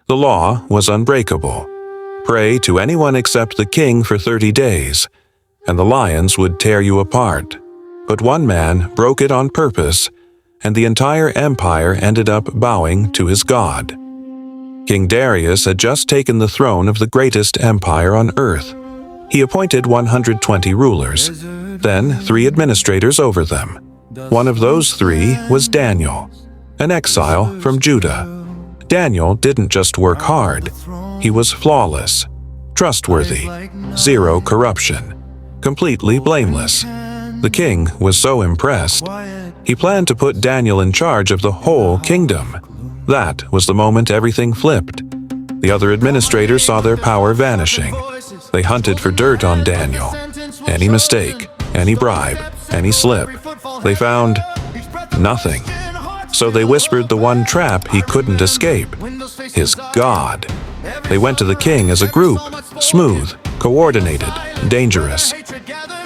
The law was unbreakable. Pray to anyone except the king for 30 days, and the lions would tear you apart. But one man broke it on purpose, and the entire empire ended up bowing to his god. King Darius had just taken the throne of the greatest empire on earth. He appointed 120 rulers, then 3 administrators over them. One of those 3 was Daniel, an exile from Judah. Daniel didn't just work hard. He was flawless, trustworthy, zero corruption, completely blameless. The king was so impressed, he planned to put Daniel in charge of the whole kingdom. That was the moment everything flipped. The other administrators saw their power vanishing. They hunted for dirt on Daniel. Any mistake, any bribe, any slip. They found nothing. So they whispered the one trap he couldn't escape: his God. They went to the king as a group, smooth, coordinated, dangerous.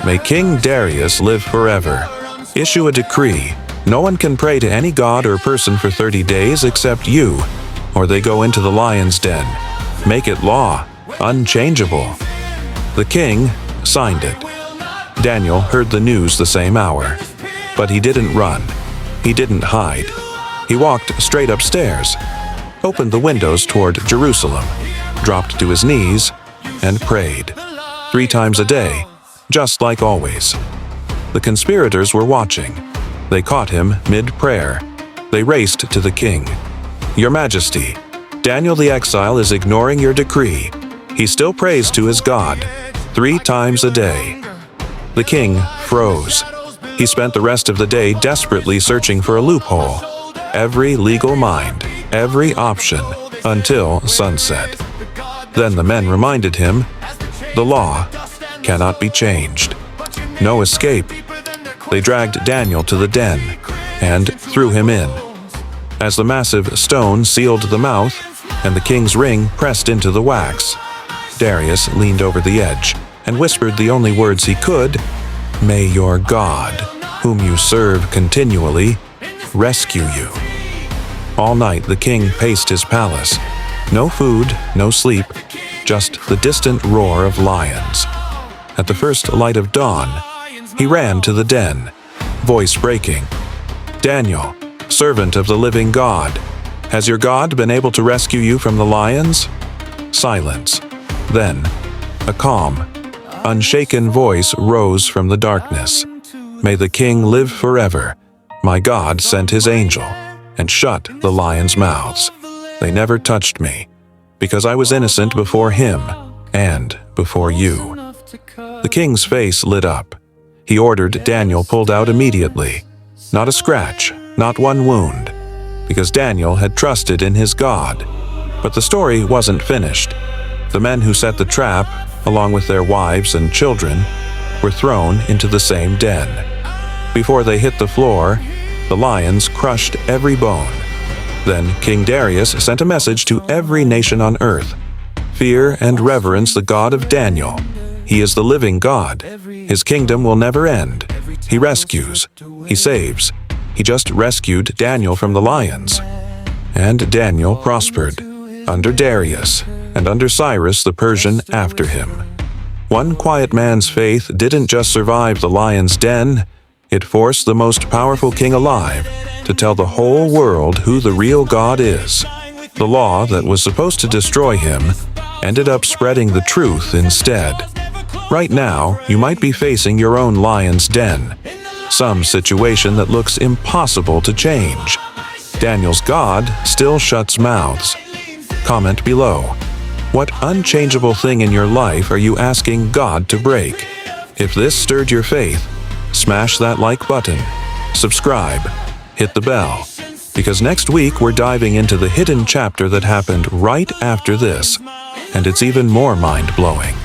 May King Darius live forever. Issue a decree. No one can pray to any god or person for 30 days except you, or they go into the lion's den. Make it law, unchangeable. The king signed it. Daniel heard the news the same hour. But he didn't run. He didn't hide. He walked straight upstairs, opened the windows toward Jerusalem, dropped to his knees, and prayed. 3 times a day, just like always. The conspirators were watching. They caught him mid-prayer. They raced to the king. "Your Majesty, Daniel the exile is ignoring your decree. He still prays to his God 3 times a day." The king froze. He spent the rest of the day desperately searching for a loophole. Every legal mind, every option, until sunset. Then the men reminded him, the law cannot be changed. No escape. They dragged Daniel to the den and threw him in. As the massive stone sealed the mouth and the king's ring pressed into the wax, Darius leaned over the edge and whispered the only words he could: "May your God, whom you serve continually, rescue you." All night the king paced his palace. No food, no sleep, just the distant roar of lions. At the first light of dawn, he ran to the den, voice breaking. "Daniel, servant of the living God, has your God been able to rescue you from the lions?" Silence. Then, a calm, unshaken voice rose from the darkness. "May the king live forever. My God sent his angel and shut the lions' mouths. They never touched me, because I was innocent before him and before you." The king's face lit up. He ordered Daniel pulled out immediately. Not a scratch, not one wound, because Daniel had trusted in his God. But the story wasn't finished. The men who set the trap, along with their wives and children, were thrown into the same den. Before they hit the floor, the lions crushed every bone. Then King Darius sent a message to every nation on earth: fear and reverence the God of Daniel. He is the living God. His kingdom will never end. He rescues. He saves. He just rescued Daniel from the lions. And Daniel prospered, under Darius, and under Cyrus the Persian after him. One quiet man's faith didn't just survive the lion's den, it forced the most powerful king alive to tell the whole world who the real God is. The law that was supposed to destroy him ended up spreading the truth instead. Right now, you might be facing your own lion's den, some situation that looks impossible to change. Daniel's God still shuts mouths. Comment below. What unchangeable thing in your life are you asking God to break? If this stirred your faith, smash that like button, subscribe, hit the bell, because next week we're diving into the hidden chapter that happened right after this, and it's even more mind-blowing.